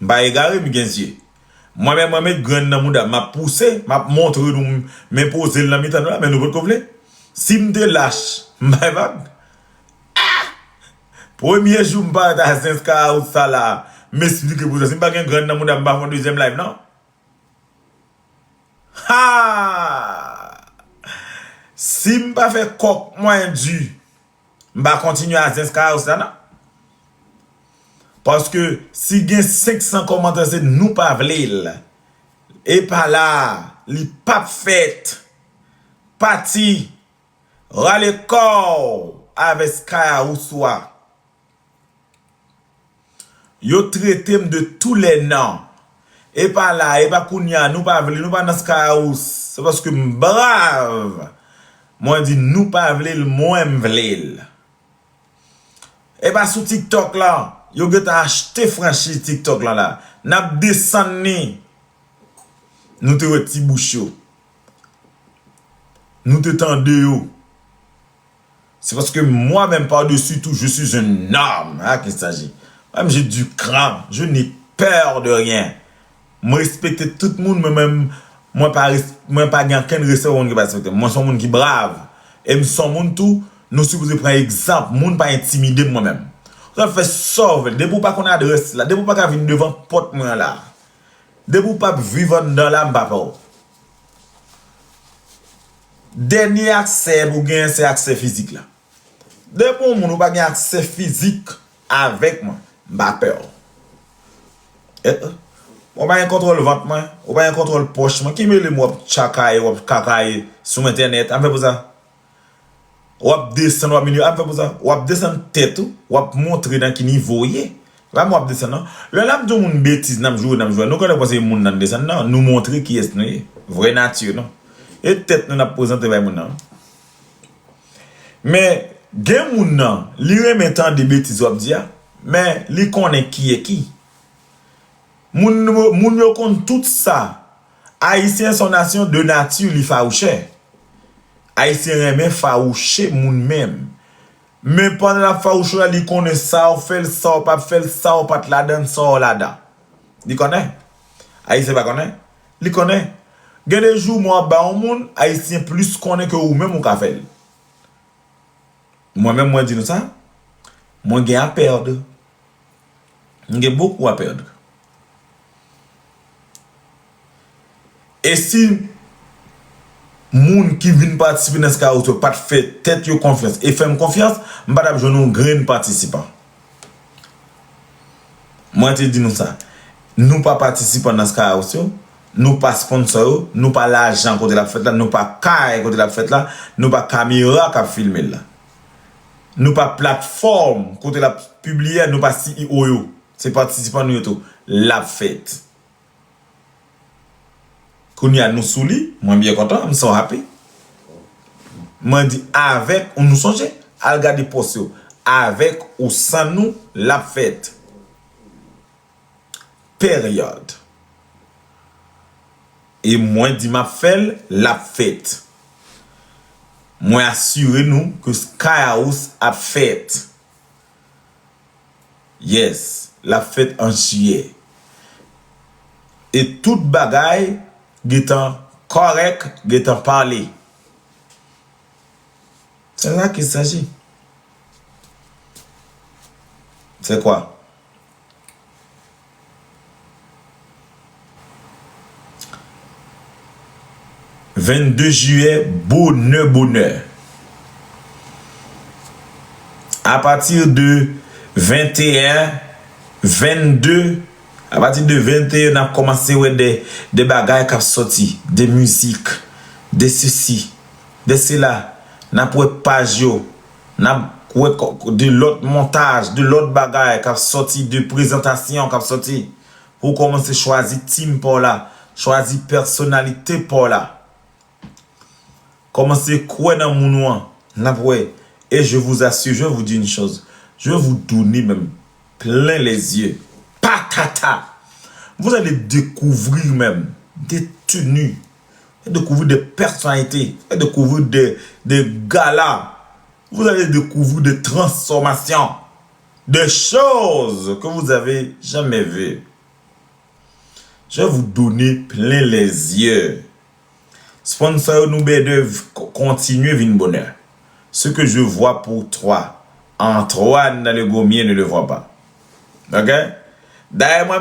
M'a égaré, mi genzier. Moi-même, moi, grand nan mouda, m'a poussé, m'a montré nous, m'a posé le mitan là, mais nous pas de si m'te lâche, m'a vague. Premier jour, m'pa dans Senska ou ça là, m'explique pour ça, si m'pa gen grand nan mouda, m'pa faire deuxième live, non? Ha! Si m'pa fait coq moins du, m'pa continuer à Senska ou ça, non? Parce que si gen 500 commentaires, c'est nous pas v'lil. Et pas là, li pas fait. Parti, râle corps avec Skaya ou soit. Yo traité de tous les noms. Et pas là, et pas kounya, nous pas v'lil, nous pas dans Skaya ou. C'est parce que brave. Moi dit nous pas v'lil, moi m'v'lil. Et pas sous TikTok là. Yo get acheté franchise TikTok là. N'a descendu. Nous te petit bouchou. Nous te tendez yo. C'est parce que moi-même par-dessus tout, je suis un homme. Hein, qu'il s'agit. Même j'ai du cran. Je n'ai peur de rien. Moi respecte tout le monde, même moi pas gagne aucun respect on qui respecte. Moi son monde qui brave. Et me son monde tout, nous supposons prendre exemple, monde pas intimider moi-même. Ça fait sauve, debout pas qu'on adresse là, debout pas qu'on vienne devant porte moi là. Debout pas vivre dans la mbapa. Dernier accès pour gagner c'est accès physique là. Debout mon pas gagner accès physique avec moi, m'a peur. On pas un contrôle ventre moi, on pas un contrôle poche moi qui met le moi chakaye ou kakaye sur internet, on fait pour ça. Ou descendre au milieu, on fait pour ça. Ou descendre tête ou montrer dans quel niveau y est. Là moi descendre. Le l'a de mon bêtise n'a jouer. Nous quand penser monde dans descendre nous montrer qui est nous, vraie nature non. Et tête nous n'a présenter vers mon non. Mais gen moun nan, li remettant des bêtises ou dire, mais li connaît qui est qui. Moun yo connaît tout ça. Haïtien son nation de nature li faouché. Haïtien remet faouché moun même. Mais pendant la faouche là, li connaît ça, ou fait ça, ou pas fait ça, ou pas la dedans ça, ou la dedans. Li connaît. Haïtien pas connaît. Li connaît. Gen des jours moi ba on moun, Haïtien plus connaît que ou même ou ka fait. Moi-même moi dis nous ça. Moi gen à perdre. J'ai beaucoup à perdre. Et si moun qui vient participer dans ce cas où pas fait tête yo confiance et fait confiance, m'pa besoin nous grain participant. Moi te dis nous ça. Nous pas participant dans ce cas où nous pas sponsor, nous pas l'argent côté la fête là, nous pas caille côté la fête là, nous pas caméra qui filmer là. Nous pas plateforme côté la publier, nous pas CEO yo. C'est participant nous tout la fête. Qu'on y a nous souli, moi bien content, me sens happy. Moi dit avec on nous songe à regarder poste avec ou sans nous la fête. Période. Et moi dit m'a fait la fête. Moi assurez nous que Sky House a fête. Yes, la fête en juillet. Et toute bagaille getan correct, getan parler. C'est là qu'il s'agit. C'est quoi? « 22 juillet, bonheur. À partir de 21, 22, à partir de 21, on a commencé à des bagages qui sont sortis, des musiques, de ceci, de cela. On a pour page, on a de l'autre montage, de l'autre bagages qui sont sortis, de présentation qui sont sortis. Pour commencer à choisir team pour là, choisir personnalité pour là. Commencez quoi dans mon nom. Et je vous assure, je vous dis une chose. Je vais vous donner même plein les yeux. Patata. Vous allez découvrir même des tenues. Découvrir des personnalités. Découvrir des galas. Vous allez découvrir des transformations. Des choses que vous avez jamais vues. Je vais vous donner plein les yeux. Sponsor nous de continuer vin bonheur. Ce que je vois pour toi, Antoine dans le gommier ne le voit pas. Ok? D'ailleurs,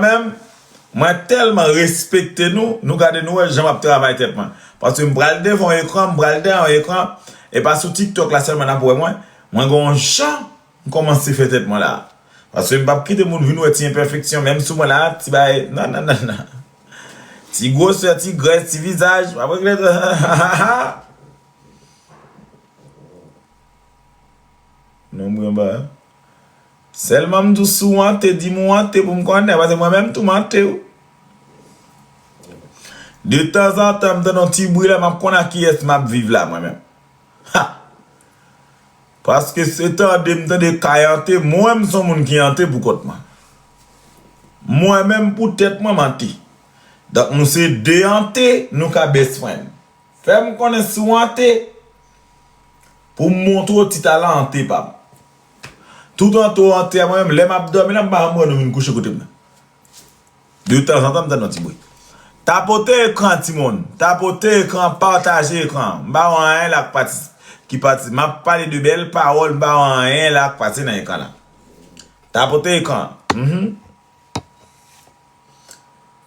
moi tellement respecté nous gardons nous, j'aime travailler tête moi. Parce que m'bral devant écran, m'bral devant écran, et pas sur TikTok là seulement pour moi gon chat, commence à faire tête moi là. Parce que m'pas quitter moun vinn ou ti imperfection même sous moi là, ti bay non. Ti gros ti graisse, ti visage, après non moi seulement m'dou sou ante di mou ante pour me connaître parce que moi même tout mente. De temps en temps me donne un petit bruit là m'a connait qui est m'a vivre là moi même. Parce que c'est temps de me de kayante, moi même son monde qui hanté pour côté moi. Moi même pour tête moi menti. Donc nous c'est déhanté, nous ka best friend. Fais me connaître sou hanté pour montrer petit talent hanté pas. Tout en tout hanté moi même les m'a dormi là m'pa moi nous coucher côté moi. De temps en temps me donne un petit bruit. Tapoter écran ti monde, tapoter écran, partager écran. M'pa rien là qui participe. M'a parlé de belles paroles, m'pa rien là passer dans l'écran là. Tapoter écran.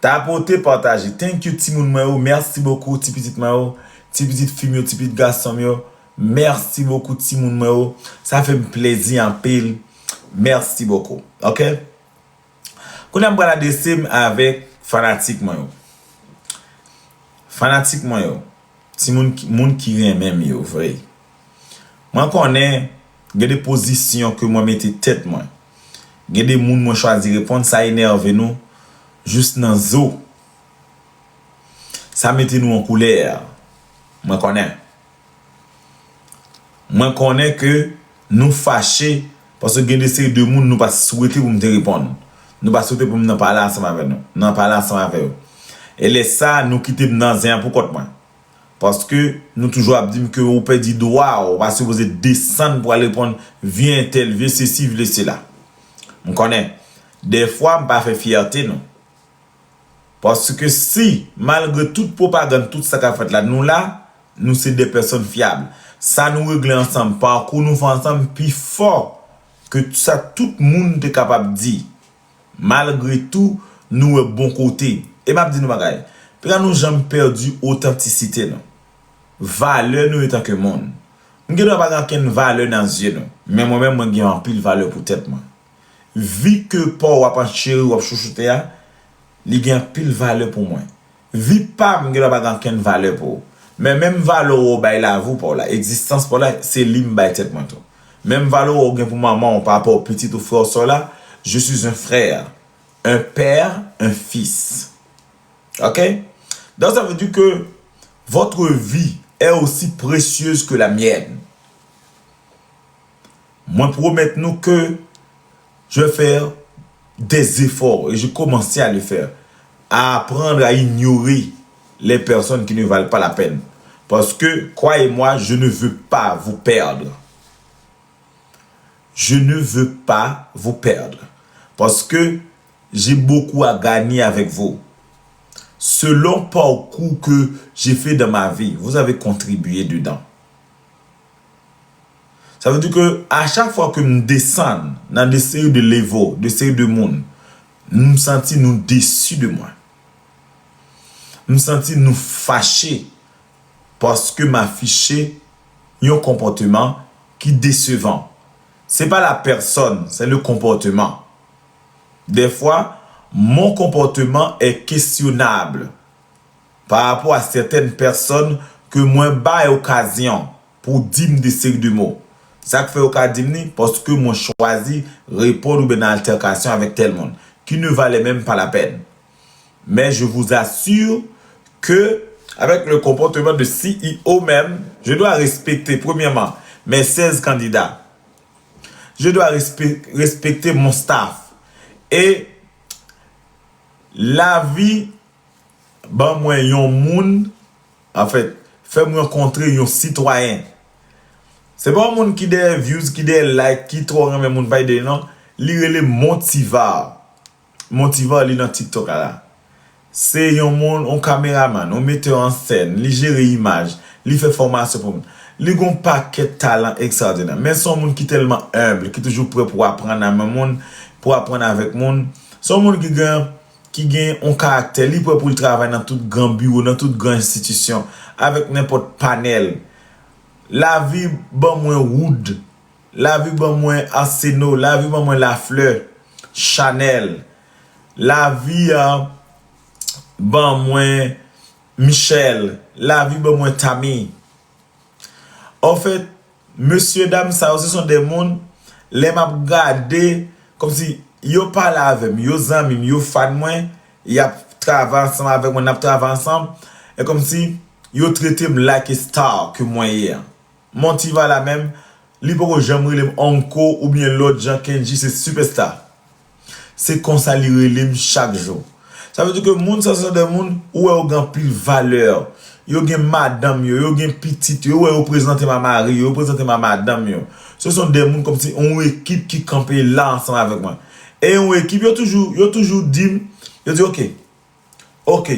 Tapoter partager. Thank you ti moun moi, merci beaucoup ti petite moi, ti petite fille, ti petit garçon yo. Merci beaucoup ti moun moi. Ça fait plaisir en pile. Merci beaucoup. OK? Qu'on a la dessin avec fanatique moi. Fanatique moi yo. Ti moun qui rien même yo, vrai. Moi connais des positions que moi mette tête moi. Des moun moi choisi répondre ça énerve nous juste dans zo. Ça mette nous en colère. Moi connais que nous fâcher parce que des série de moun nous pas souhaiter pour me répondre. Nous pas souhaiter pour me parler ensemble avec nous. Non parler ensemble avec eux. Et laisse ça nous quitter dans un pour contre moi. Parce que nous toujours dit que on peut dire droit, on va supposer descendre pour aller prendre viens tel, viens ceci, viens cela. On connaît. Des fois, on pas fait fierté non. Parce que si malgré toute propagande, tout ça qu'a fait là, nous c'est des personnes fiables. Ça nous règle ensemble, parcours nous fait ensemble plus fort que ça tout le monde est capable de dire. Malgré tout, nous est bon côté. Et m'a dit nous bagaille. Puis nous jamais perdu authenticité non. Valeur nous étant que monde. Nous n'avons pas aucune valeur dans les yeux. Mais moi-même, moi, j'ai un pile valeur pour tête. Vu que pas ou pas chéri ou chouchouté, il y a un pile valeur pour moi. Vu pas, je n'ai pas aucune valeur pour vous. Mais même valeur ou la vous pour la existence pour la, c'est lim by tête moi. Même valeur ou pour maman par rapport au petit ou frère sur là, je suis un frère, un père, un fils. OK? Donc ça veut dire que votre vie est aussi précieuse que la mienne. Moi, promettez-nous que je vais faire des efforts et je commence à le faire. À apprendre à ignorer les personnes qui ne valent pas la peine. Parce que, croyez-moi, je ne veux pas vous perdre. Je ne veux pas vous perdre. Parce que j'ai beaucoup à gagner avec vous. Selon le parcours que j'ai fait dans ma vie, vous avez contribué dedans. Ça veut dire que à chaque fois que nous descendons dans des séries de levels, des séries de monde, nous sentons nous déçus de moi. Nous sentons nous fâchés parce que m'afficher un comportement qui est décevant. Ce n'est pas la personne, c'est le comportement. Des fois, mon comportement est questionnable par rapport à certaines personnes que moi bas occasion pour dire des séries de mots. Ça fait occasion parce que moi choisi répondre ou bien altercation avec tel monde qui ne valait même pas la peine. Mais je vous assure que avec le comportement de CEO même, je dois respecter premièrement mes 16 candidats. Je dois respecter mon staff. Et la vie, ben moi, yon moun, en fait, fait moi rencontrer yon citoyen. C'est pas un monde qui des views, qui des likes, qui trop remet moun pas de non. Li rele motivar. Motivar li dans TikTok là. c'est un monde, un caméraman, un metteur en scène, il gère image, il fait formation pour nous. Il a un paquet de talent extraordinaire. Mais c'est un monde qui est tellement humble, qui est toujours prêt pour apprendre avec le monde, pour apprendre avec le monde. C'est un monde qui gagne un caractère, il est prêt pour le travail dans tout grand bureau, dans toute grande institution, avec n'importe panel. La vie, bon moins Wood, la vie, bon moins Arsenault, la vie, bon moins Lafleur, Chanel, la vie, bon moins Michel, la vie, bon moins Tammy. En fait, monsieur, dame, ça aussi sont des mondes, les m'a gardé comme si yo parle avec moi, yo zami, yo fan moi, y a travaillé ensemble avec moi, on a travaillé ensemble, et comme si yo traité me like a star que moi hier. Mon petit va la même, li pour j'aimerais les onko ou bien l'autre Jean Kenji, c'est superstar. C'est comme ça li relève chaque jour. Ça veut dire que moun ça sont des moun où est grand pile valeur. Yo gen madame yo gen petite yo représenter ma mari, yo représenter ma madame yo. Ce sont des moun comme si on équipe qui campait là ensemble avec moi. Et on équipe yo toujours dit OK.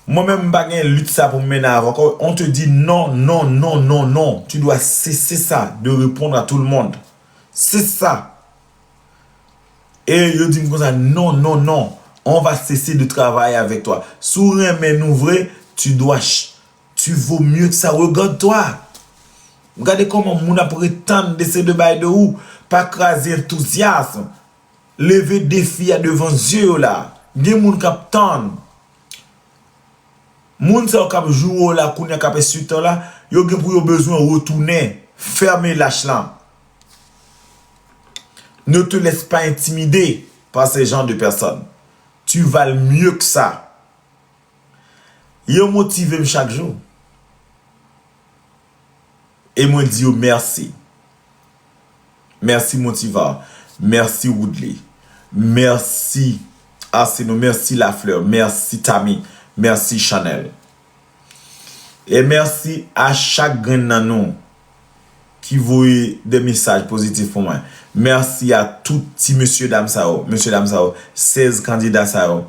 Moi-même, pas de lutte ça pour mener avant. On te dit non, non, non, non, non. Tu dois cesser ça, de répondre à tout le monde. C'est ça. Et je dis comme ça, non, non, non. On va cesser de travailler avec toi. Sous un mais vrai, tu vaux mieux que ça. Regarde-toi. Regardez comment moun a prétendre d'essayer de bailler de où. Pas craser enthousiasme. Lever défi à devant Dieu là. Des moun kap tande. Moun sa kap jouer là, kounya kap suite là, yo gen pour yo besoin retourner, fermer lâche là. Ne te laisse pas intimider par ces genres de personnes. Tu vales mieux que ça. Yo motive chaque jour. Et moi dis merci. Merci Motiva. Merci Woodley. Merci Arsenault. Merci Lafleur. Merci Tammy. Merci Chanel. Et merci à chaque grain de nous qui voit des messages positifs pour moi. Merci à tout petit monsieur dame Sao, 16 candidats Sao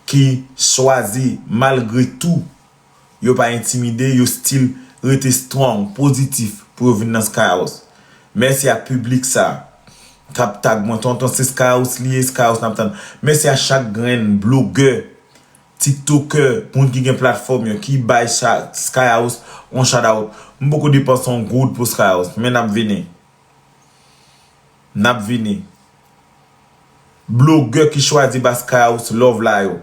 qui choisit malgré tout, yo pas intimidé, yo style rete strong, positif pour venir dans Skyhouse. Merci à public ça. Cap tag mon tonton c'est Skyhouse lié Skyhouse n'attend. Merci à chaque grain blogueur TikToker, pour qui une plateforme qui buy Skyhouse, on shout out. Beaucoup de personnes good pour Skyhouse, mais n'a vini. Blogueur qui choisit bas Skyhouse, love la yo.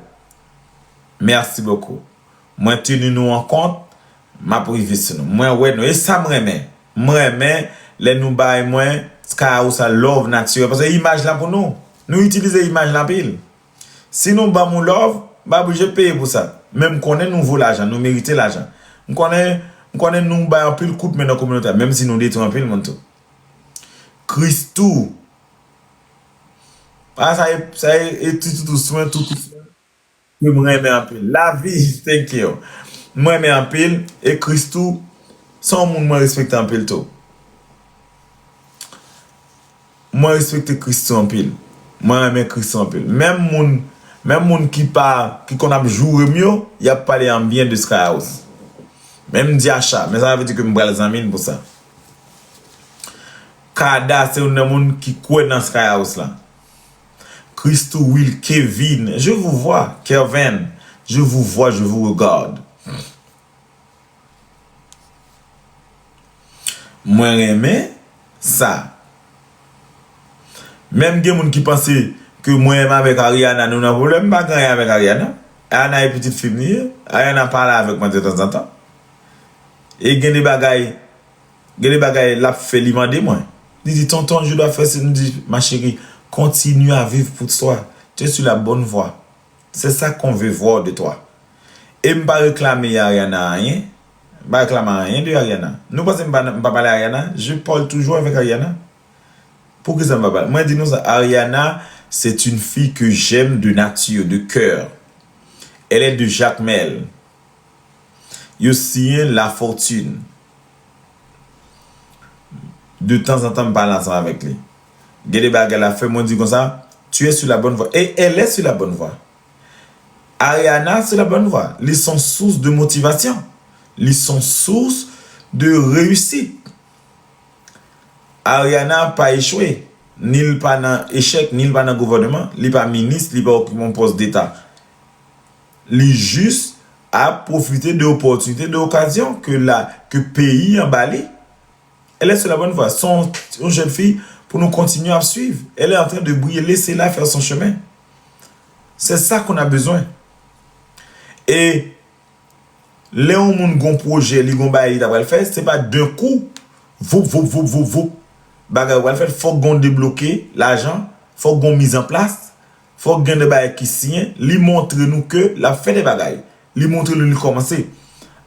Merci beaucoup. Moi tenu nous en compte, ma privé sur nous. Moi ouais nous et ça me remet. Moi les nous buy moi Skyhouse a love naturel parce que image là pour nous. Nous utiliser image là pile. Si nous ba mon love bah, je paye pour ça. Même qu'on est nouveau l'argent, nous méritons l'argent. Nous connaissons nous bah un peu le coup de dans la communauté, même si nous détruisons un peu le monde. Christou. Ah, ça est tout soin, tout. Je me remets un peu. La vie, thank you. Moi, je un peu et Christou, sans monde, moi, respecte un peu le tout. Moi, respecte Christou un peu. Moi, j'aime Christou un peu. Même moun qui qu'on a joué mieux, il a parlé en bien de Skyhouse. Même Diacha, mais ça veut dire que je vais les amis pour ça. Kada, c'est un monde qui croit dans Skyhouse là. Christo, Will, Kevin, je vous vois. Kevin, je vous vois, je vous regarde. Moi, j'aime ça. Même des gens qui pensaient que moi avec Ariana, nous n'avons problème pas avec Ariana. Ariana est petite fille, Ariana parle avec moi de temps en temps. Et il y a des bagailles, l'a fait lui demander moi. Il dit tonton, je dois faire ça. Il dit ma chérie, continue à vivre pour toi. Tu es sur la bonne voie. C'est ça qu'on veut voir de toi. Et je ne vais pas réclamer Ariana rien. Je ne vais pas réclamer rien de Ariana. Nous pensons que je ne vais pas parler à Ariana. Je parle toujours avec Ariana. Pourquoi ça ne va pas? Moi, dis-nous, Ariana, c'est une fille que j'aime de nature, de cœur. Elle est de Jacmel. Il signe La Fortune. De temps en temps, je parle ensemble avec lui. Elle a fait, moi, dit comme ça, tu es sur la bonne voie. Et elle est sur la bonne voie. Ariana, c'est la bonne voie. Ils sont source de motivation. Ils sont source de réussite. Ariana n'a pas échoué. Ni pas dans échec, ni pas dans gouvernement, ni pas ministre, ni pas occupé un poste d'État. Il juste a profité de l'opportunité, de l'occasion que le pays a emballé. Elle est sur la bonne voie. Son jeune fille, pour nous continuer à suivre. Elle est en train de briller. Laissez-la faire son chemin. C'est ça qu'on a besoin. Et les gens qui ont un projet, les gens qui ont fait, ce n'est pas d'un coup. Il faut qu'on débloque l'argent. Il faut qu'on mise en place. Il faut qu'on ait qui signe. Lui montre nous que la fait des bagailles. Lui montre nous commencer.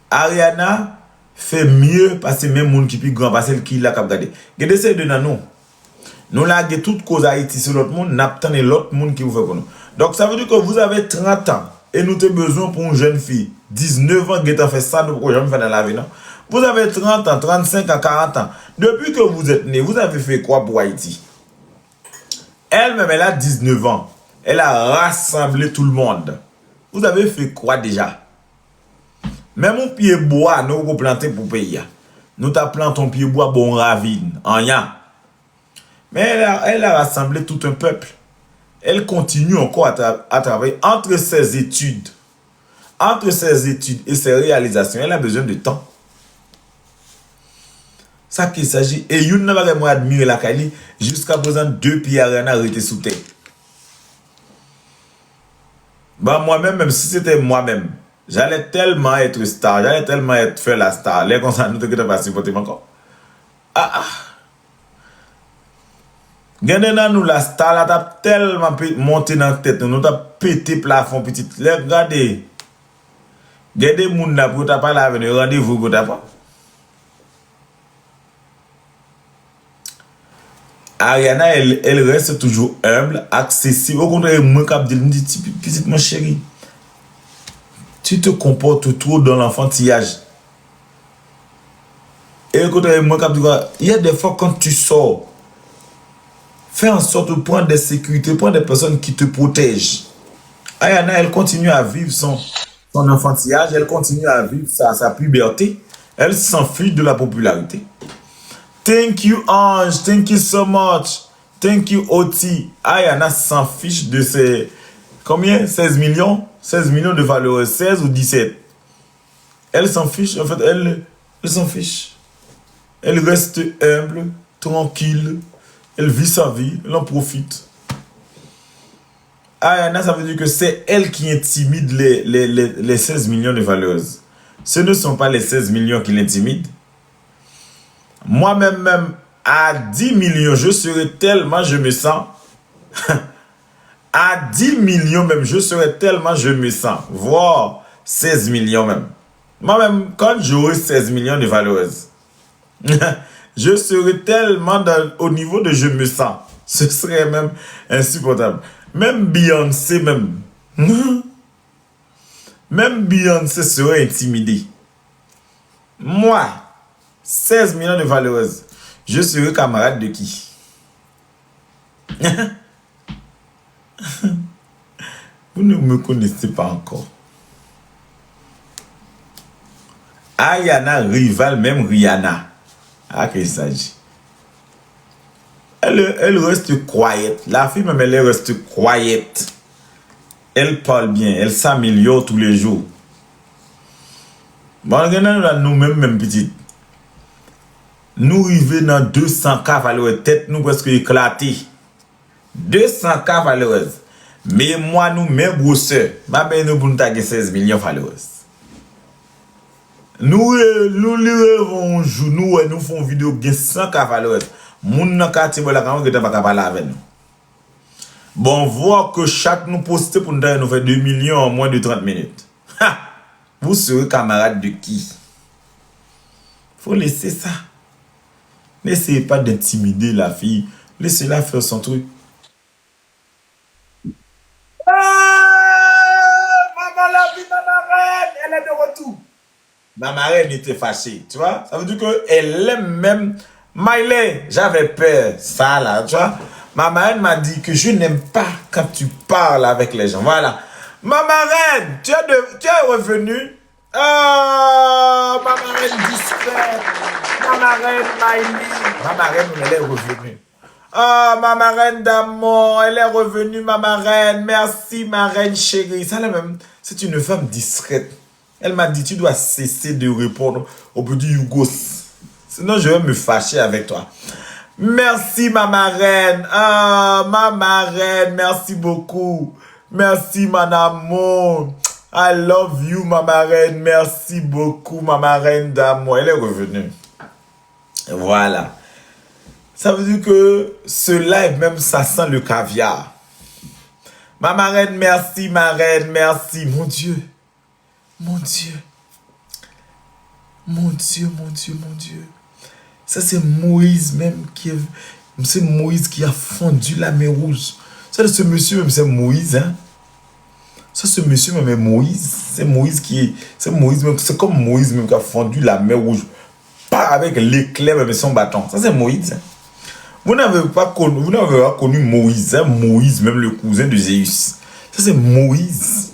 Ariana fait mieux parce que même monde qui plus grand parce qui l'a regardé. Regardez ces deux nous. Nous là toute cause Haïti sur l'autre monde, n'attendez l'autre monde qui vous fait pour nous. Donc ça veut dire que vous avez 30 ans et nous avons besoin pour une jeune fille 19 ans qui a fait ça nous jamais faire dans la vie non. Vous avez 30 ans, 35 ans, 40 ans. Depuis que vous êtes né, vous avez fait quoi pour Haïti? Elle-même elle a 19 ans. Elle a rassemblé tout le monde. Vous avez fait quoi déjà? Même un pied bois, nous avons planté pour payer. Nous avons planté un pied bois, bon ravine, en rien. Mais elle a rassemblé tout un peuple. Elle continue encore à travailler entre ses études. Entre ses études et ses réalisations, elle a besoin de temps. Ça qu'il s'agit. Et vous n'avez pas admiré la Kali. Jusqu'à présent, 2 pieds à rien arrêté sous terre. Bah, moi-même, même si c'était moi-même, j'allais tellement être star, j'allais tellement être fait la star. Les constats, nous ne pas supporter encore. Gardez nous la star, là, t'as tellement monté dans la tête, nous t'as pété plafond petit. Regardez. Gardez moun là pour t'as pas la venir, rendez-vous pour t'as pas. Ariana, elle reste toujours humble, accessible. Au contraire, moi, quand je dis, petite mon chéri, tu te comportes trop dans l'enfantillage. Et au contraire, moi, quand je dis, il y a des fois quand tu sors, fais en sorte de prendre des sécurités, prendre des personnes qui te protègent. Ariana, elle continue à vivre son enfantillage, elle continue à vivre sa puberté. Elle s'en fiche de la popularité. Thank you, Ange. Thank you so much. Thank you, Oti. Ariana s'en fiche de ses... Combien? 16 millions? 16 millions de valeurs. 16 ou 17? Elle s'en fiche. En fait, elle s'en fiche. Elle reste humble, tranquille. Elle vit sa vie. Elle en profite. Ariana, ça veut dire que c'est elle qui intimide les 16 millions de valeurs. Ce ne sont pas les 16 millions qui l'intimident. Moi-même, à 10 millions, je serais tellement, je me sens. À 10 millions même, je serais tellement, je me sens. Voire 16 millions même. Moi-même, quand j'aurai 16 millions de valeuses, je serais tellement au niveau de je me sens. Ce serait même insupportable. Même Beyoncé, même. Même Beyoncé serait intimidée. Moi, 16 millions de valeuses. Je serai camarade de qui? Vous ne me connaissez pas encore. Ariana rivale même Rihanna. Ah, qu'il s'agit. Elle reste quiet. La fille même, elle reste quiet. Elle parle bien. Elle s'améliore tous les jours. Bon, regardez nous-mêmes, même petite. Nous arrivons dans 200K valeurs, tête nous presque éclatée. 200K valeurs. Mais moi, nous, mes grosseurs, nous pour nous taguer 16 millions valeurs. Nous rêvons un jour, nous faisons une vidéo de 100K valeurs. Moun nan quartier la caméra qui pas parler avec nous. Bon, voir que chaque nous poster pour nous faire 2 millions en moins de 30 minutes. Ha! Vous serez camarade de qui? Faut laisser ça. N'essayez pas d'intimider la fille. Laissez-la faire son truc. Maman la vie, maman reine, elle est de retour. Maman reine était fâchée, tu vois? Ça veut dire qu'elle aime même. Miley, j'avais peur. Ça là, tu vois? Maman reine m'a dit que je n'aime pas quand tu parles avec les gens. Voilà. Ma marraine, tu es revenu. Oh, ma marraine discrète. Ma marraine Miley. Ma marraine, elle est revenue. Oh, ma marraine d'amour, elle est revenue, ma marraine. Merci, ma reine chérie. Ça, là même, c'est une femme discrète. Elle m'a dit, tu dois cesser de répondre au petit Yougos. Sinon, je vais me fâcher avec toi. Merci, ma marraine. Ah, ma marraine, merci beaucoup. Merci, mon amour. I love you, ma marraine. Merci beaucoup, ma marraine d'amour. Elle est revenue. Voilà. Ça veut dire que ce live, même, ça sent le caviar. Ma marraine, merci, marraine, merci. Mon Dieu. Mon Dieu. Mon Dieu, mon Dieu, mon Dieu. Ça, c'est Moïse même qui est... C'est Moïse qui a fondu la mer Rouge. Ça, ce monsieur même, c'est Moïse, hein. Ça, ce monsieur même est Moïse. C'est Moïse qui est... C'est Moïse même. C'est comme Moïse même qui a fondu la mer Rouge. Pas avec l'éclair même son bâton. Ça, c'est Moïse, hein. Vous n'avez pas connu Moïse, hein? Moïse, même le cousin de Zéus. Ça, c'est Moïse.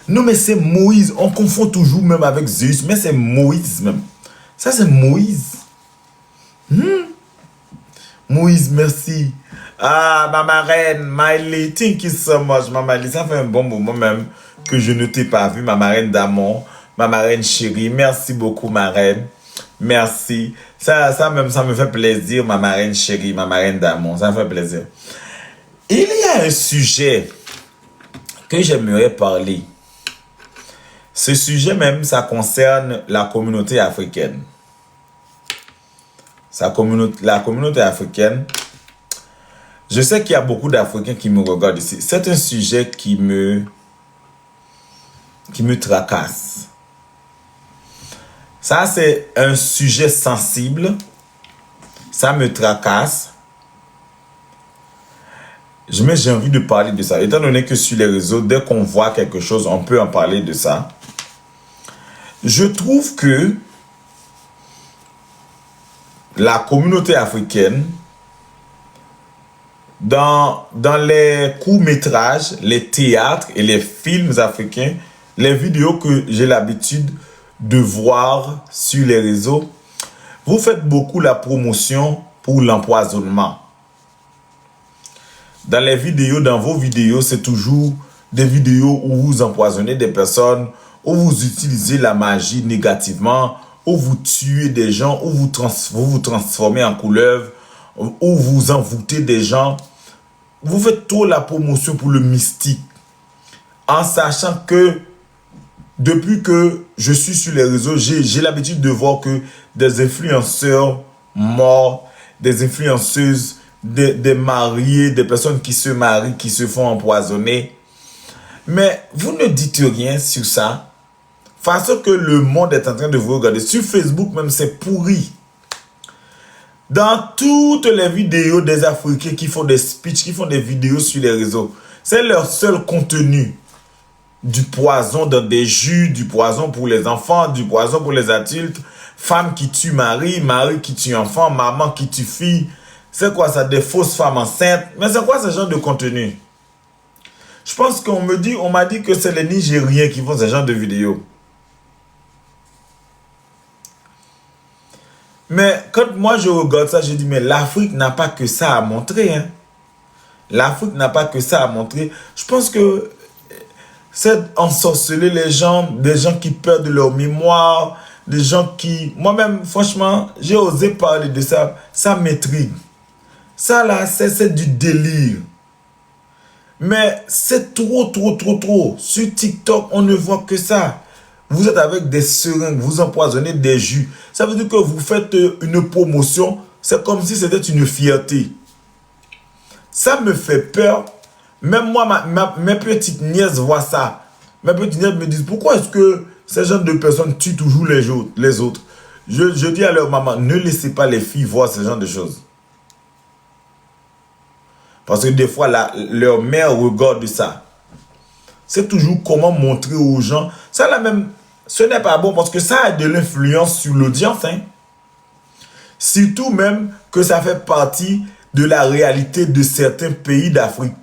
Non, mais c'est Moïse. On confond toujours même avec Zéus, mais c'est Moïse même. Ça, c'est Moïse. Moïse, merci. Ah, ma marraine, Miley, thank you so much, ma Miley. Ça fait un bon moment même que je ne t'ai pas vu, ma marraine d'amour, ma marraine chérie. Merci beaucoup, ma reine. Merci. Ça même, ça me fait plaisir, ma marraine chérie, ma marraine d'amour. Ça me fait plaisir. Il y a un sujet que j'aimerais parler. Ce sujet même, ça concerne la communauté africaine. La communauté africaine. Je sais qu'il y a beaucoup d'Africains qui me regardent ici. C'est un sujet qui me tracasse. Ça, c'est un sujet sensible. Ça me tracasse. Mais j'ai envie de parler de ça. Étant donné que sur les réseaux, dès qu'on voit quelque chose, on peut en parler de ça. Je trouve que la communauté africaine, dans les courts-métrages, les théâtres et les films africains, les vidéos que j'ai l'habitude de voir sur les réseaux, vous faites beaucoup la promotion pour l'empoisonnement. Dans vos vidéos, c'est toujours des vidéos où vous empoisonnez des personnes, où vous utilisez la magie négativement, où vous tuez des gens, où vous vous transformez en couleuvre, où vous envoûtez des gens. Vous faites trop la promotion pour le mystique, en sachant que depuis que je suis sur les réseaux, j'ai l'habitude de voir que des influenceurs morts, des influenceuses, des mariés, des personnes qui se marient, qui se font empoisonner. Mais vous ne dites rien sur ça. Parce que le monde est en train de vous regarder. Sur Facebook même, c'est pourri. Dans toutes les vidéos des Africains qui font des speeches, qui font des vidéos sur les réseaux, c'est leur seul contenu. Du poison dans des jus, du poison pour les enfants, du poison pour les adultes, femme qui tue mari, mari qui tue enfant, maman qui tue fille. C'est quoi ça? Des fausses femmes enceintes? Mais c'est quoi ce genre de contenu? Je pense qu'on m'a dit que c'est les Nigériens qui font ce genre de vidéos. Mais quand moi je regarde ça, je dis, mais l'Afrique n'a pas que ça à montrer. Hein? L'Afrique n'a pas que ça à montrer. Je pense que c'est ensorceler les gens, des gens qui perdent leur mémoire, des gens qui... Moi-même, franchement, j'ai osé parler de ça. Ça m'intrigue. Ça là, c'est du délire. Mais c'est trop. Sur TikTok, on ne voit que ça. Vous êtes avec des seringues, vous empoisonnez des jus. Ça veut dire que vous faites une promotion. C'est comme si c'était une fierté. Ça me fait peur. Même moi, mes petites nièces voient ça. Mes petites nièces me disent, pourquoi est-ce que ces genre de personnes tuent toujours les autres? Je dis à leur maman, ne laissez pas les filles voir ce genre de choses. Parce que des fois, leur mère regarde ça. C'est toujours comment montrer aux gens. Ça là même, ce n'est pas bon parce que ça a de l'influence sur l'audience. Hein. Surtout même que ça fait partie de la réalité de certains pays d'Afrique.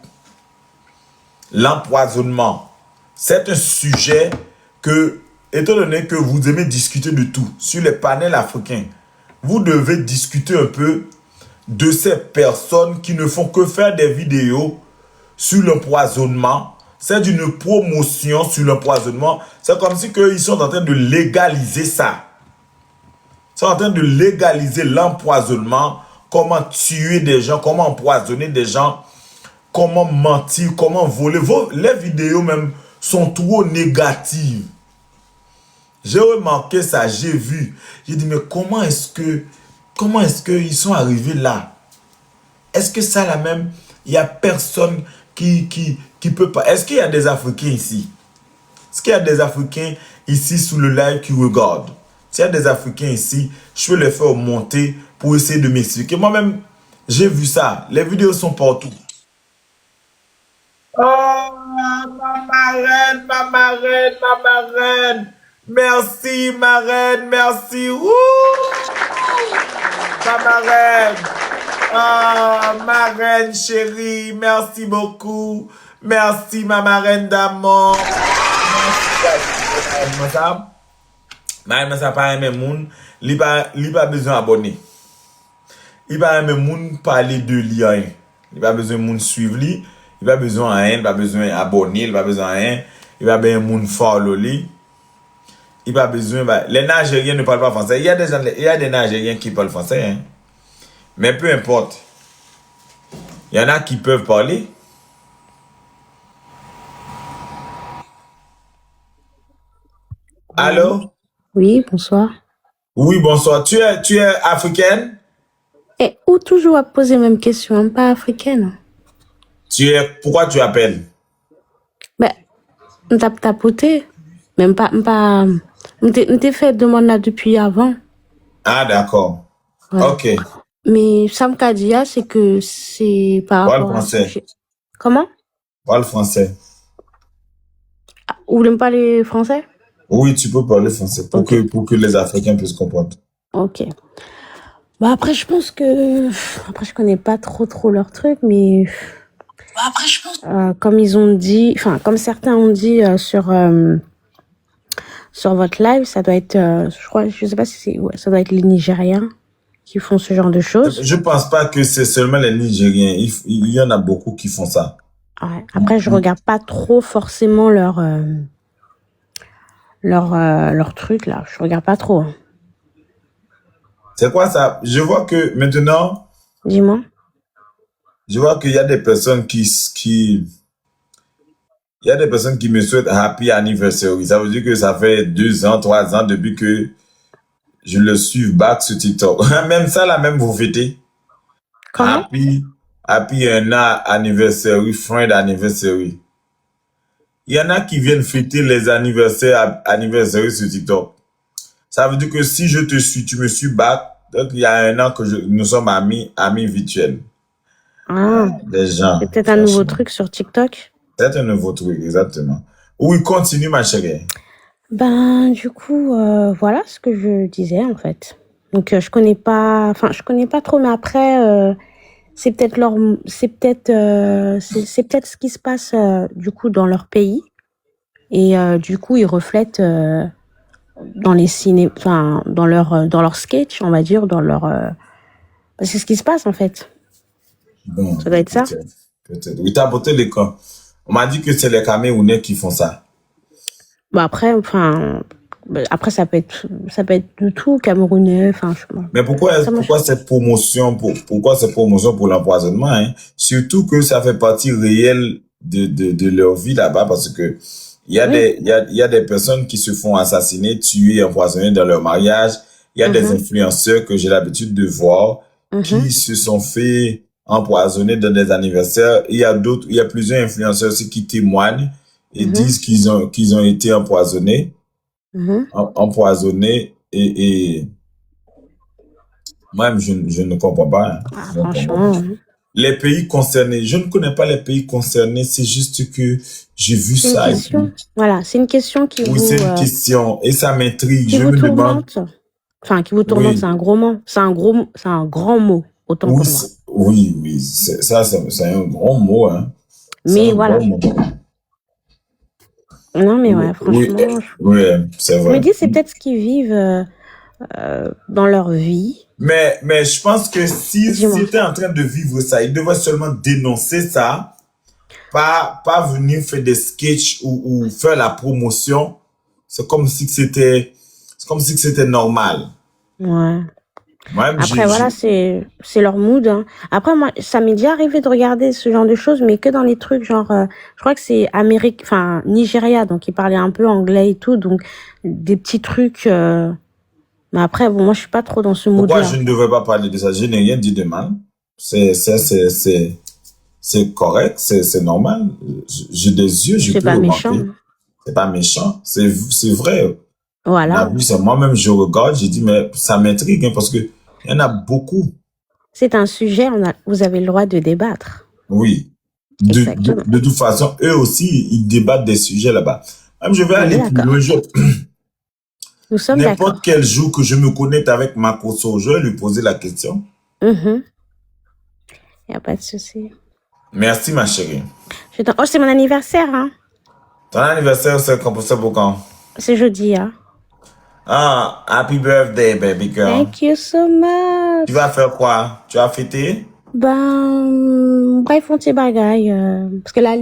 L'empoisonnement, c'est un sujet que, étant donné que vous aimez discuter de tout, sur les panels africains, vous devez discuter un peu de ces personnes qui ne font que faire des vidéos sur l'empoisonnement. C'est d'une promotion sur l'empoisonnement. C'est comme si ils sont en train de légaliser ça. Ils sont en train de légaliser l'empoisonnement. Comment tuer des gens, comment empoisonner des gens, comment mentir, comment voler. Les vidéos même sont trop négatives. J'ai remarqué ça, j'ai vu. J'ai dit, mais comment est-ce qu'ils sont arrivés là? Est-ce que ça là même, il n'y a personne qui peut pas. Est-ce qu'il y a des Africains ici? Est-ce qu'il y a des Africains ici sous le live qui regardent? S'il y a des Africains ici, je peux les faire monter pour essayer de m'expliquer. Moi-même, j'ai vu ça. Les vidéos sont partout. Oh, ma marraine, ma marraine, ma marraine. Merci, marraine, merci. Ouh, ma marraine. Ah, marraine chérie, merci beaucoup. Merci, ma marraine d'amour. Marraine, ça pas aimer moun. Li pas besoin d'abonner. Il pas aimer moun parler de li rien. Il pas besoin moun suivre li. Il pas besoin rien, il pas besoin abonner, il pas besoin rien. Il pas besoin moun follow li. Il pas besoin les Nigériens ne parlent pas français. Il y a des Nigériens qui parlent français hein. Mais peu importe. Il y en a qui peuvent parler. Allô? Oui, bonsoir. Oui, bonsoir. Tu es africaine? Et ou toujours à poser la même question, pas africaine. Pourquoi tu appelles? Ben, on t'a tapoté. Même pas, on t'a fait demande là depuis avant. Ah, d'accord. Ouais. Ok. Mais ça me dit, c'est que c'est par rapport à français. Comment? Parle français. Vous voulez me parler français? Oui, tu peux parler français pour que les Africains puissent comprendre. Ok. Bah après, je pense que... Après, je connais pas trop leur truc, mais... Bah après, je pense... comme ils ont dit... Enfin, comme certains ont dit sur votre live, ça doit être... je crois, je sais pas si c'est... Ouais, ça doit être les Nigériens qui font ce genre de choses. Je pense pas que c'est seulement les Nigériens. Il y en a beaucoup qui font ça. Ouais. Après, je regarde pas trop forcément leur truc, là. Je regarde pas trop. C'est quoi ça? Je vois que maintenant... Dis-moi. Je vois qu'il y a des personnes il y a des personnes qui me souhaitent happy anniversary. Ça veut dire que ça fait 2 ans, 3 ans depuis que je le suis back sur TikTok. Même ça, là, même vous fêtez. Comment? Happy un an anniversary, friend anniversary. Il y en a qui viennent fêter les anniversaires sur TikTok. Ça veut dire que si je te suis, tu me suis back, donc il y a 1 an que nous sommes amis virtuels. Ah, des gens. C'est peut-être un nouveau truc sur TikTok. C'est un nouveau truc, exactement. Oui, continue, ma chérie. Ben, du coup, voilà ce que je disais, en fait. Donc, je connais pas trop, mais après, c'est peut-être ce qui se passe, du coup, dans leur pays. Et, du coup, ils reflètent, dans les dans leur sketch, on va dire, dans leur, c'est ce qui se passe, en fait. Bon, ça doit être ça. Peut-être. Oui, t'as botté les camps. On m'a dit que c'est les Camerounais qui font ça. Bon, après, ça peut être de tout, Camerounais, Mais pourquoi cette promotion pour l'empoisonnement, hein? Surtout que ça fait partie réelle de leur vie là-bas, parce que il y a des personnes qui se font assassiner, tuer, empoisonner dans leur mariage. Il y a des influenceurs que j'ai l'habitude de voir qui se sont fait empoisonner dans des anniversaires. Il y a plusieurs influenceurs aussi qui témoignent et disent qu'ils ont été empoisonnés. Empoisonnés et moi-même, je ne comprends pas. Hein. Franchement. Les pays concernés, je ne connais pas les pays concernés, c'est juste que j'ai vu ça. Voilà, c'est une question qui Oui, c'est une question et ça m'intrigue. Je me demande. Enfin, qui vous tourmente, oui. C'est un gros mot. C'est un grand mot, autant pour moi. Oui, c'est un grand mot. Hein. Mais voilà. Non, mais ouais, Oui, franchement, oui, c'est je me vrai. dis, c'est peut-être ce qu'ils vivent dans leur vie. Mais je pense que s'ils Dis-moi. étaient en train de vivre ça, ils devraient seulement dénoncer ça, pas venir faire des sketchs ou faire la promotion. C'est comme si c'était normal. Ouais. Moi-même, Après, voilà, c'est leur mood. Hein. Après, moi, ça m'est déjà arrivé de regarder ce genre de choses, mais que dans les trucs genre, je crois que c'est Amérique, enfin Nigeria, donc ils parlaient un peu anglais et tout, donc des petits trucs. Mais après, bon, moi, je suis pas trop dans ce pourquoi je mood-là. ne devrais pas parler de ça? Je n'ai rien dit de mal. C'est correct, c'est normal. J'ai des yeux, je C'est peux pas méchant. remarquer. C'est pas méchant, c'est vrai. Voilà. La vie, c'est moi-même, je regarde, je dis, mais ça m'intrigue, hein, parce que il y en a beaucoup. C'est un sujet, vous avez le droit de débattre. Oui. Exactement. De toute façon, eux aussi, ils débattent des sujets là-bas. Même je vais On est aller plus d'accord. loin. Nous sommes d'accord. N'importe quel jour que je me connecte avec ma conso, je vais lui poser la question. Il n'y a pas de souci. Merci, ma chérie. Oh, c'est mon anniversaire, hein. Ton anniversaire, c'est pour quand? C'est jeudi, hein. Ah, happy birthday, baby girl. Thank you so much. Tu vas faire quoi? Tu vas fêter? Bref, on t'y bagaille. Parce que là,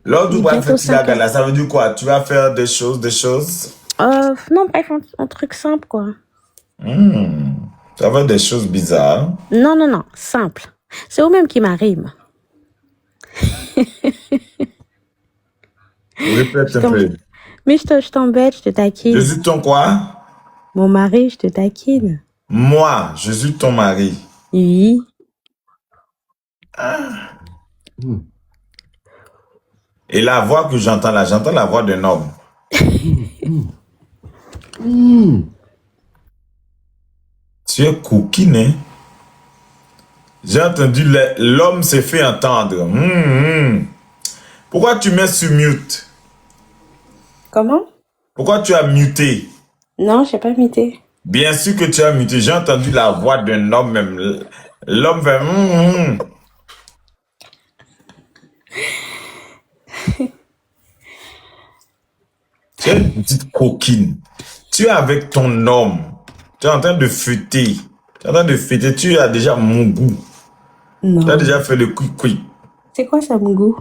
Lors du bientôt 5 là, ça veut dire quoi? Tu vas faire des choses? Non, bref, un truc simple, quoi. Ça va être des choses bizarres. Non, simple. C'est eux-mêmes qui m'arriment. Répète un peu. Mais je t'embête, je te taquine. Je suis ton quoi? Mon mari, je te taquine. Moi, je suis ton mari. Oui. Et la voix que j'entends là, j'entends la voix d'un homme. Tu es coquine, hein? J'ai entendu l'homme s'est fait entendre. Pourquoi tu mets sur mute? Comment? Pourquoi tu as muté? Non, j'ai pas muté. Bien sûr que tu as muté. J'ai entendu la voix d'un homme même. L'homme fait Tu es une petite coquine. Tu es avec ton homme. Tu es en train de fêter. Tu es en train de fêter. Tu as déjà mon goût. Non. Tu as déjà fait le quick. C'est quoi ça, mon goût?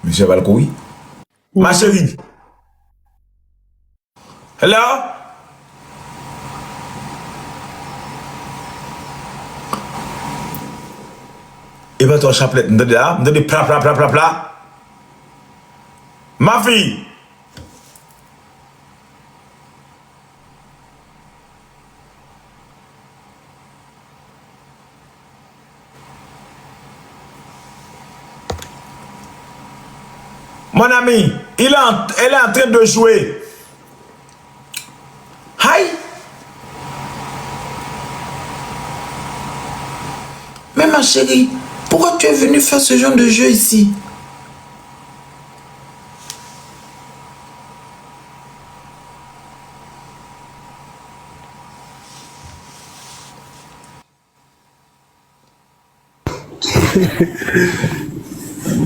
Monsieur Valkoui? Ma chérie. Hello? Et ben toi, chapelet, m'donne là, m'donne pla. Ma fille! Mon ami, elle est en train de jouer. Aïe! Mais ma chérie, pourquoi tu es venue faire ce genre de jeu ici?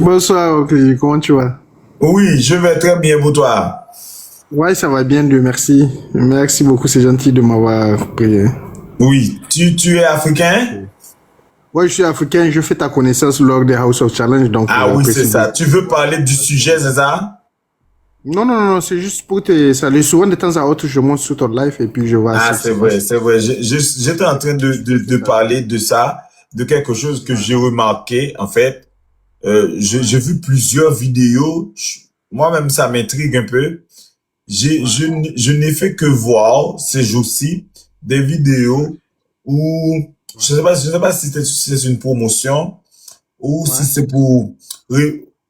Bonsoir, Oclé, comment tu vas? Oui, je vais très bien pour toi. Ouais, ça va bien, Dieu merci. Merci beaucoup, c'est gentil de m'avoir pris. Oui, tu es africain? Ouais, je suis africain, je fais ta connaissance lors des House of Challenge. Donc, Ah oui, c'est ça. Tu veux parler du sujet, c'est ça? Non, c'est juste pour te saluer. Souvent, de temps à autre, je monte sur ton live et puis je vois. Ah, c'est vrai. J'étais en train de parler de ça, de quelque chose que j'ai remarqué, en fait. J'ai vu plusieurs vidéos. Moi-même, ça m'intrigue un peu. Je n'ai fait que voir ces jours-ci des vidéos où je sais pas si c'est une promotion ou si c'est pour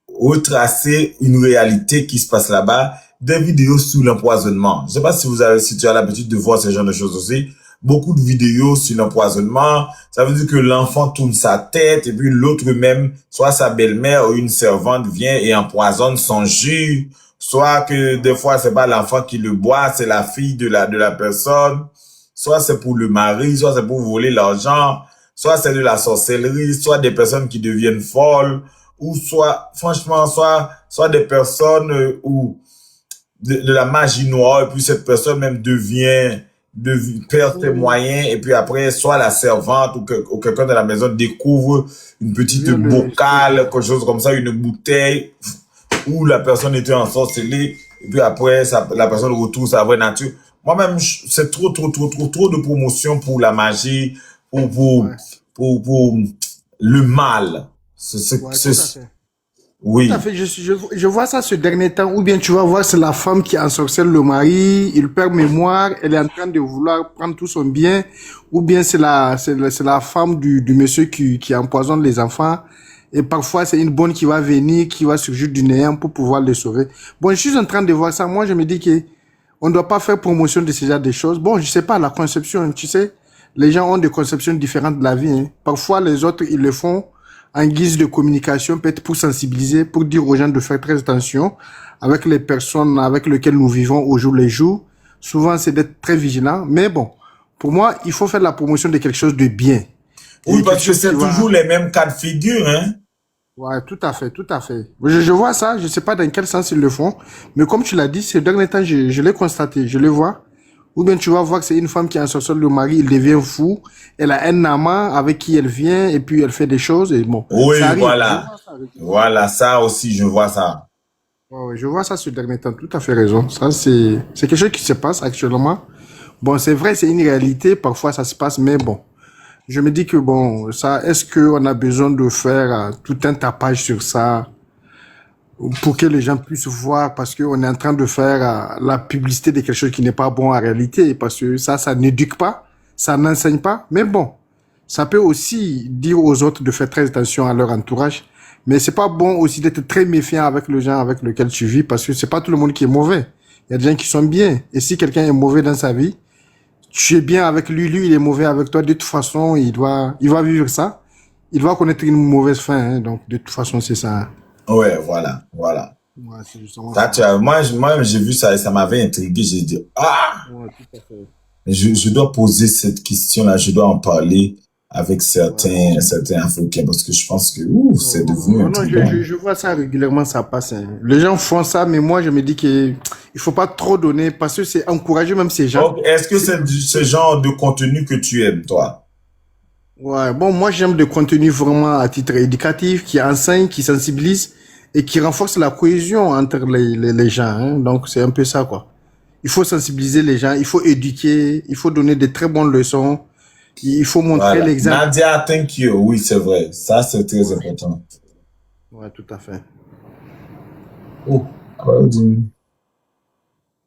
retracer une réalité qui se passe là-bas. Des vidéos sur l'empoisonnement. Je sais pas si tu as l'habitude de voir ce genre de choses aussi. Beaucoup de vidéos sur l'empoisonnement. Ça veut dire que l'enfant tourne sa tête et puis l'autre même, soit sa belle-mère ou une servante vient et empoisonne son jus. Soit que des fois c'est pas l'enfant qui le boit, c'est la fille de la personne. Soit c'est pour le mari, soit c'est pour voler l'argent. soit c'est de la sorcellerie, soit des personnes qui deviennent folles, ou soit, franchement, soit des personnes où de la magie noire, et puis cette personne même perd ses Oui, moyens, et puis après, soit la servante ou quelqu'un de la maison découvre une petite vient de... bocale, quelque chose comme ça, une bouteille, où la personne était ensorcelée, et puis après, la personne retrouve sa vraie nature. Moi-même, c'est trop de promotion pour la magie, pour, pour, Ouais, pour le mal. ouais, tout à fait. Tout à Oui. fait, je vois ça ce dernier temps, ou bien tu vas voir, c'est la femme qui ensorcelle le mari, il perd mémoire, elle est en train de vouloir prendre tout son bien, ou bien c'est la femme du monsieur qui empoisonne les enfants, et parfois c'est une bonne qui va venir, qui va surgir du néant pour pouvoir les sauver. Bon, je suis en train de voir ça, moi je me dis que on ne doit pas faire promotion de ce genre de choses. Bon, je sais pas, la conception, tu sais, les gens ont des conceptions différentes de la vie, hein. Parfois les autres, ils le font en guise de communication, peut-être pour sensibiliser, pour dire aux gens de faire très attention avec les personnes avec lesquelles nous vivons au jour le jour. Souvent, c'est d'être très vigilant. Mais bon, pour moi, il faut faire la promotion de quelque chose de bien. Oui, Et quelque parce que chose qui c'est toujours va... les mêmes cas de figure, hein. Ouais, tout à fait, tout à fait. Je vois ça, je sais pas dans quel sens ils le font, mais comme tu l'as dit, ces derniers temps, je l'ai constaté, je le vois. Ou bien tu vas voir que c'est une femme qui ensorcelle le mari, il devient fou, elle a un amant avec qui elle vient, et puis elle fait des choses, et bon, ça Oui, arrive. Je voilà. vois ça régulièrement. Voilà, ça aussi, je vois ça. Ouais, ouais, je vois ça ce dernier temps, tout à fait raison. Ça, c'est quelque chose qui se passe actuellement. Bon, c'est vrai, c'est une réalité, parfois ça se passe, mais bon. Je me dis que bon, ça, est-ce qu'on a besoin de faire tout un tapage sur ça pour que les gens puissent voir, parce qu'on est en train de faire la publicité de quelque chose qui n'est pas bon en réalité, parce que ça n'éduque pas, ça n'enseigne pas, mais bon, ça peut aussi dire aux autres de faire très attention à leur entourage, mais c'est pas bon aussi d'être très méfiant avec les gens avec lesquels tu vis, parce que c'est pas tout le monde qui est mauvais. Il y a des gens qui sont bien, et si quelqu'un est mauvais dans sa vie, tu es bien avec lui, lui il est mauvais avec toi, de toute façon, il va vivre ça, il va connaître une mauvaise fin, hein, donc de toute façon c'est ça. Ouais, voilà, voilà. Ouais, c'est justement Ça, ça. moi, j'ai vu ça et ça m'avait intrigué. J'ai dit, ah, Ouais, tout à fait. je dois poser cette question-là, je dois en parler avec Ouais. certains Africains parce que je pense que, ouh, c'est devenu Non, non, intriguant. je vois ça régulièrement, ça passe, hein. Les gens font ça, mais moi, je me dis que il faut pas trop donner parce que c'est encourager même ces gens. Donc, est-ce que C'est- c'est ce genre de contenu que tu aimes, toi? Ouais, bon, moi, j'aime des contenus vraiment à titre éducatif, qui enseignent, qui sensibilisent et qui renforcent la cohésion entre les gens, hein. Donc, c'est un peu ça, quoi. Il faut sensibiliser les gens, il faut éduquer, il faut donner des très bonnes leçons, il faut montrer Voilà. l'exemple. Nadia, thank you. Oui, c'est vrai. Ça, c'est très important. Ouais, tout à fait. Oh, quoi, dis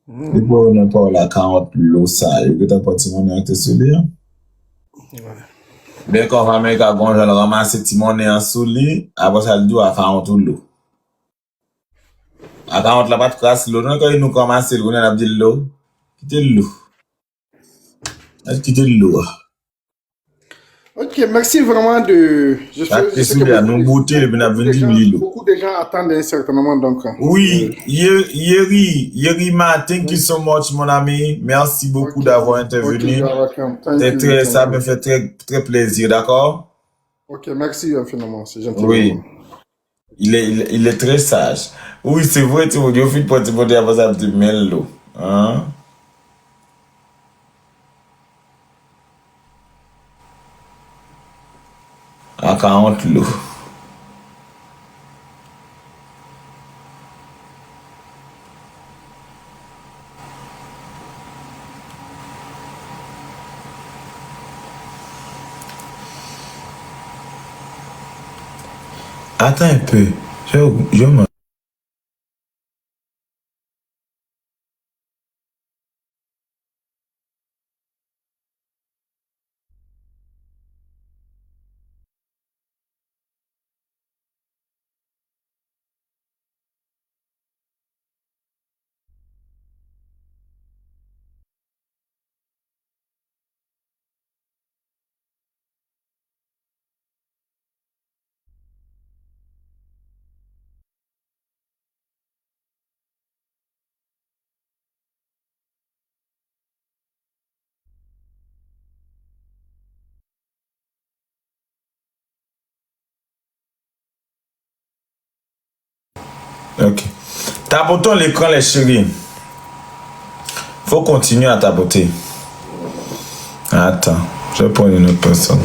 et Mhm. puis, on n'a pas la 40 l'eau, ça. Et que t'as pas dit, on est à soulier. Dès qu'on va mettre à gonja, le ramasser, timon est en souli. Après, ça, le doit à 40 l'eau. À 40 la pas de crasse l'eau. Non, quand il nous commence, on a dit l'eau. Quittez l'eau. Quittez l'eau. Ok, merci vraiment de. Ça, Je t'es sais que souli à nous beauté, le bien à venir l'eau. beaucoup de gens attendent un certain moment, donc. Oui, Yeri Ma, thank you so much, mon ami. Merci beaucoup Ok, d'avoir ok, intervenu. you're welcome. Thank you, Ça thank me you. fait très plaisir, d'accord? Ok, merci infiniment, c'est gentil vraiment. Oui, il est très sage. Oui, c'est vrai, tu vois, je fais pour te porter à ça de l'eau. Hein? À 40 l'eau. Attends un peu. Je Ok. Tapotons l'écran, les chéris. Faut continuer à tapoter. Attends, je vais prendre une autre personne.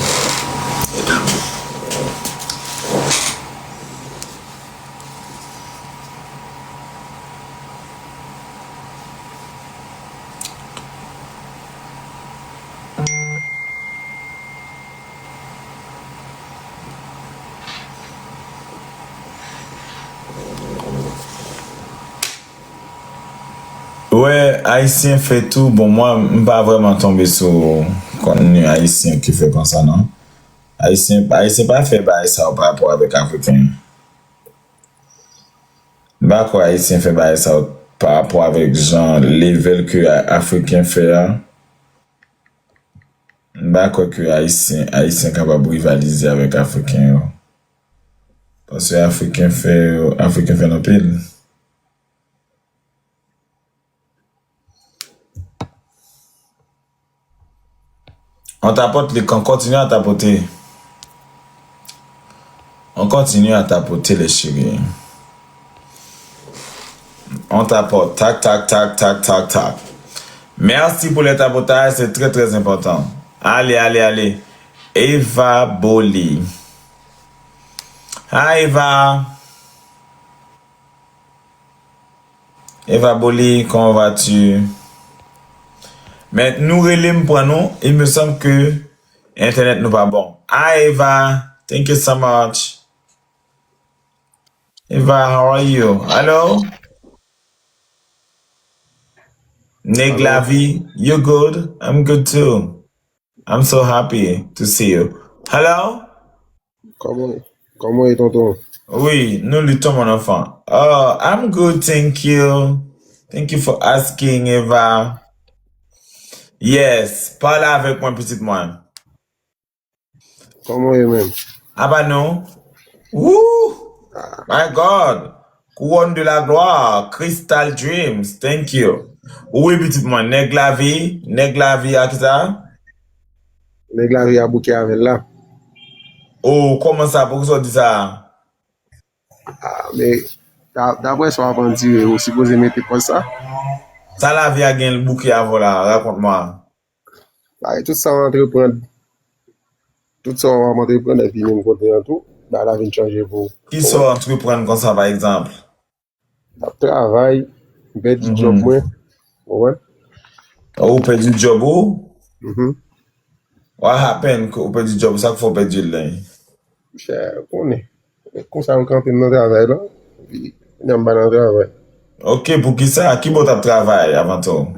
Ouais, Haïtien fait tout. Bon, moi, je ne pas vraiment tomber sur contenu Haïtien qui fait comme ça, non? Haïtien pas fait bah, ça par rapport avec Africain. Bah, quoi, Haïtien fait bah, ça par rapport avec genre level que Africain fait. Hein. Bah, quoi que Haïtien capable de rivaliser avec Africain. Hein. Parce que Africain fait nos pile. On tapote les camps, continue à tapoter. On continue à tapoter les chéris. On tapote. Tac, tac, tac, tac, tac, tac. Merci pour les tapotages, c'est très très important. Allez, allez, allez. Eva Boli. Hi Eva. Eva Boli, comment vas-tu? Mais nous relèvons pour nous, il me semble que Internet n'est pas bon. Hi Eva, thank you so much. Eva, how are you? Hello? Neglavi, you good? I'm good too. I'm so happy to see you. Hello? Comment est tonton? Oui, nous luttons mon enfant. Oh, I'm good, thank you. Thank you for asking, Eva. Yes, parle avec moi, petite moi. Comment est même? Ah bah non. Woo! My God. Couronne de la gloire. Crystal Dreams. Thank you. Oui, petite moi. Neglavi, à qui ça? Nèg la vi a bouquet avec là. Oh, comment ça? Pourquoi ça dit ça? Ah, mais d'après ce qu'on dit, vous supposez mettre comme ça. Ça la vie a gagné le bouquet avant là. Raconte-moi. Bah, tout ça on entreprendre. Tout ça on va entreprendre et puis nous côté en tout. Bah, la vie changer pour. Qui sont entreprendre comme ça, par exemple? Travail, bête du job moins. Ouais. Ou perd du job ou? Mhm. What happened? Ou perd du job? Ça qu'il faut perdre du là. Cher, on est. Comme ça on campe dans le travail là. Puis on est dans le travail. Ok, pour qui ça? Qui va travail avant tout?